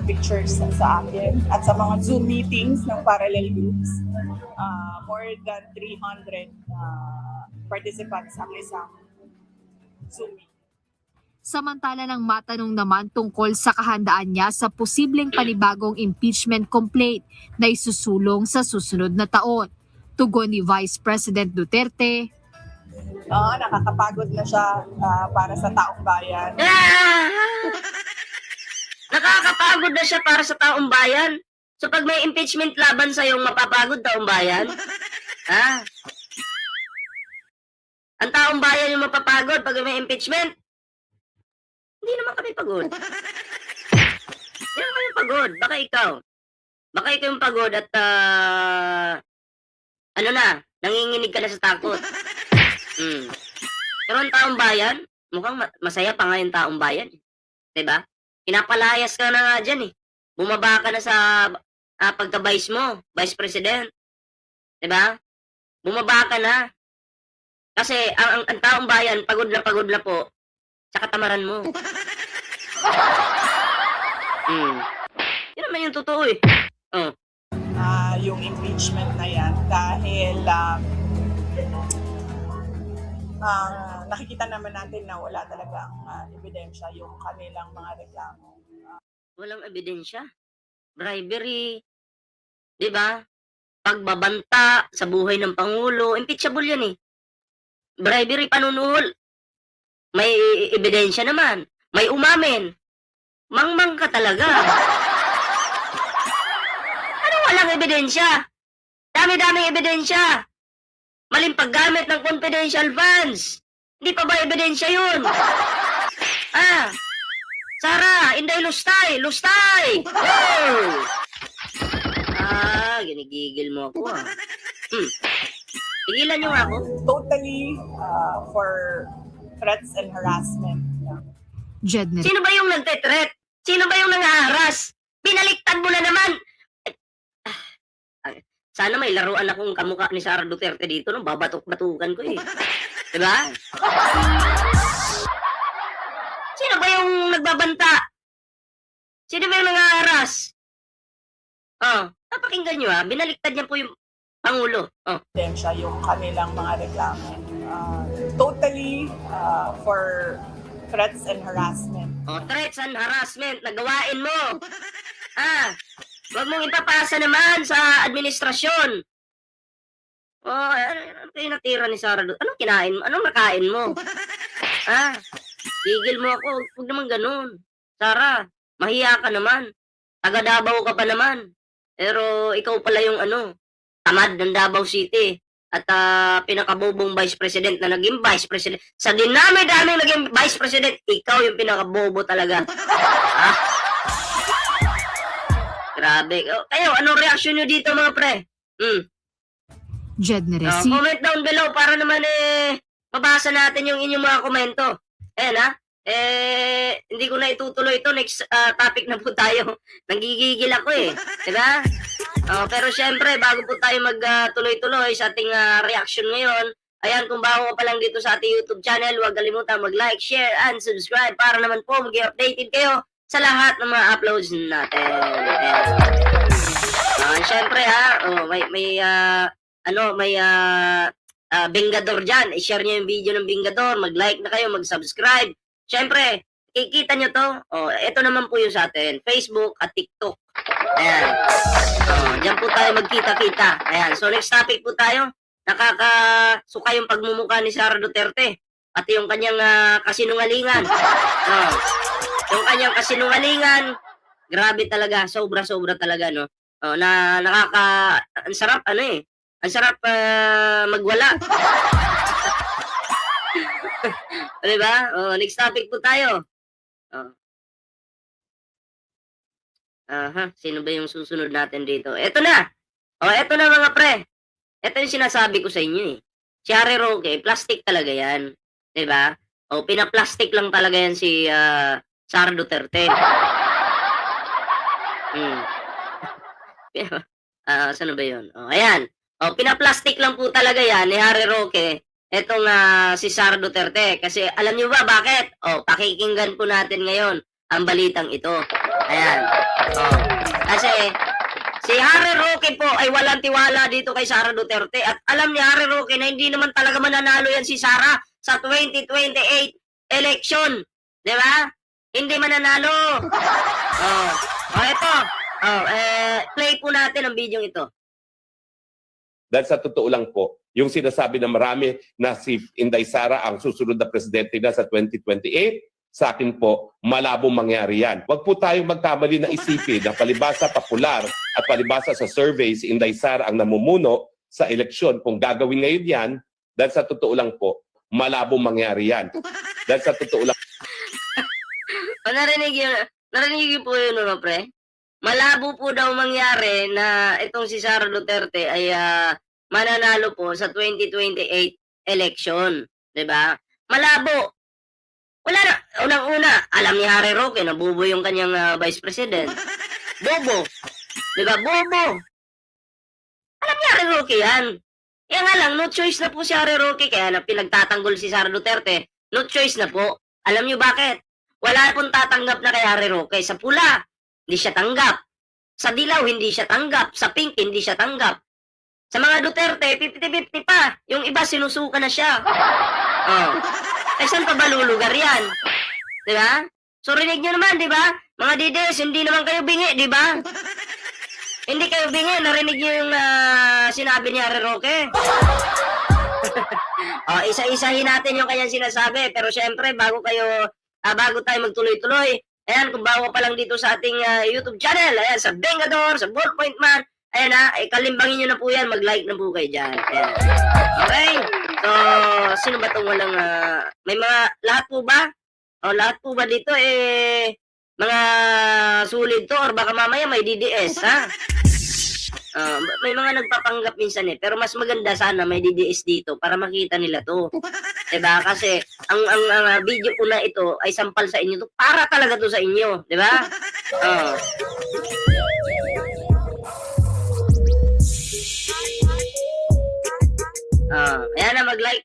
pictures sa akin at sa mga Zoom meetings ng parallel groups. More than 300 participants ang isang Zoom meeting. Samantala nang matanong naman tungkol sa kahandaan niya sa posibleng panibagong impeachment complaint na isusulong sa susunod na taon. Tugon ni Vice President Duterte, Nakakapagod na siya para sa taong bayan. Nakakapagod na siya para sa taong bayan. So pag may impeachment laban sa yung mapapagod taong bayan, ang taong bayan yung mapapagod pag may impeachment. Hindi naman kami pagod. Hindi naman kami pagod. Baka ikaw. Baka ikaw yung pagod at nanginginig ka na sa takot. Pero ang taong bayan, mukhang masaya pa nga yung taong bayan. Diba? Pinapalayas ka na nga dyan eh. Bumaba ka na sa pagka-vice mo, Vice President. Diba? Bumaba ka na. Kasi ang taong bayan, pagod na po sa katamaran mo. Yun naman yung totoo eh. Yung impeachment na yan dahil nakikita naman natin na wala talagang ebidensya yung kanilang mga reklamo. Walang ebidensya. Bribery. Diba? Pagbabanta sa buhay ng Pangulo. Impeachable yan eh. Bribery, panunuhol. May ebidensya naman. May umamin. Mangmang ka talaga. Ano walang ebidensya? Dami-daming ebidensya. Maling paggamit ng confidential funds. Hindi pa ba ebidensya yun? Sara, Inday Lustay! Lustay! Oh! Ginigigil mo ako Tigilan nyo nga ako. Totally for threats and harassment. Jedner. Sino ba yung nagte-threat? Sino ba yung nangaharas? Pinaliktad mo na naman! Sana may laruan akong kamukha ni Sara Duterte dito, no? Babatok-batukan ko eh. Diba? Sino ba yung nagbabanta? Sino ba yung nangaharas? Napakinggan nyo binaliktad niya po yung Pangulo. Ebidensya yung kanilang mga reklamo. Totally for threats and harassment. Threats and harassment, nagawain mo. Huwag mong ipapasa naman sa administrasyon. Ano kayo natira ni Sara? Anong kinain mo? Anong nakain mo? Tigil mo ako. Huwag naman ganun. Sara, mahiya ka naman. Taga Davao ka pa naman. Pero ikaw pala yung tamad ng Davao City. At pinakabobong Vice President na naging Vice President. Sa dinami-daming naging Vice President, ikaw yung pinakabobo talaga. Grabe. Kayo, anong reaksyon nyo dito mga pre? Jedner. Comment down below para naman mabasa natin yung inyong mga komento. Ayan hindi ko na itutuloy ito. Next topic na po tayo. Nanggigigil ako Diba? Pero syempre, bago po tayo magtuloy-tuloy sa ating reaction ngayon, ayan, kung bago ka pa lang dito sa ating YouTube channel, huwag kalimutan mag-like, share, and subscribe para naman po maging updated kayo sa lahat ng mga uploads natin. Syempre may Bengador dyan. I-share nyo yung video ng Bengador. Mag-like na kayo, mag-subscribe. Syempre, kikita nyo to. Ito naman po yung sa atin. Facebook at TikTok. Ayan. Diyan po tayo magkita-kita. Ayan. So, next topic po tayo. Nakakasuka yung pagmumukha ni Sara Duterte. Pati yung kanyang kasinungalingan. Yung kanyang kasinungalingan, grabe talaga. Sobra-sobra talaga, no? Ang sarap, ang sarap magwala. Diba? Next topic po tayo. Sino ba yung susunod natin dito? Eto na. Eto na mga pre. Eto yung sinasabi ko sa inyo Si Harry Roque, plastic talaga yan. Diba? Pinaplastic lang talaga yan si Sara Duterte. Saan ba yun? Ayan. Pinaplastic lang po talaga yan ni Harry Roque. Etong si Sara Duterte. Kasi alam niyo ba bakit? Pakikinggan po natin ngayon ang balitang ito. Ayan. Oh. Kasi si Harry Roque po ay walang tiwala dito kay Sara Duterte at alam ni Harry Roque na hindi naman talaga mananalo yan si Sara sa 2028 election. Di ba? Hindi mananalo. Oh. Oh, ito. Oh, play po natin ang video ito. Dahil sa totoo lang po, yung sinasabi na marami na si Inday Sara ang susunod na presidente na sa 2028, sa akin po, malabong mangyari yan. Huwag po tayong magkamali na isipin na palibasa popular at palibasa sa surveys, si Inday Sara ang namumuno sa eleksyon. Kung gagawin ngayon yan, dahil sa totoo lang po, malabong mangyari yan. Dahil sa totoo lang. Narinig yun po yun, no, pre? Malabo po daw mangyari na itong si Sara Duterte ay mananalo po sa 2028 election. Diba? Malabo. Wala na. Unang-una, alam ni Harry Roque na bobo yung kanyang vice president. Bobo. Diba? Bobo. Alam ni Harry Roque yan. Kaya nga lang, no choice na po si Harry Roque. Kaya na pinagtatanggol si Sara Duterte. No choice na po. Alam niyo bakit? Wala pong tatanggap na kay Harry Roque. Sa pula, hindi siya tanggap. Sa dilaw, hindi siya tanggap. Sa pink, hindi siya tanggap. Sa mga Duterte, 50-50 pa. Yung iba, sinusuka na siya. Oh. Eh, saan pa ba lulugar yan? Diba? So, rinig nyo naman, diba? Mga DDS, hindi naman kayo bingi, diba? Hindi kayo bingi. Narinig nyo yung sinabi ni Harry Roque. Oh, isa-isahin natin yung kanyang sinasabi. Pero syempre, bago tayo magtuloy-tuloy, ayan, kung bago pa lang dito sa ating YouTube channel, ayan, sa Vengador, sa Ballpoint Man, ayan kalimbangin nyo na po yan, mag-like na po kayo dyan. Ayan. Okay? So, sino ba itong walang, may mga, lahat po ba? O, lahat po ba dito, mga sulit to, or baka mamaya may DDS, ha? May mga nagpapanggap minsan pero mas maganda sana may DDS dito para makita nila to. Diba? Kasi ang video ko na ito ay sampal sa inyo to. Para talaga to sa inyo, diba? Ayan na, mag-like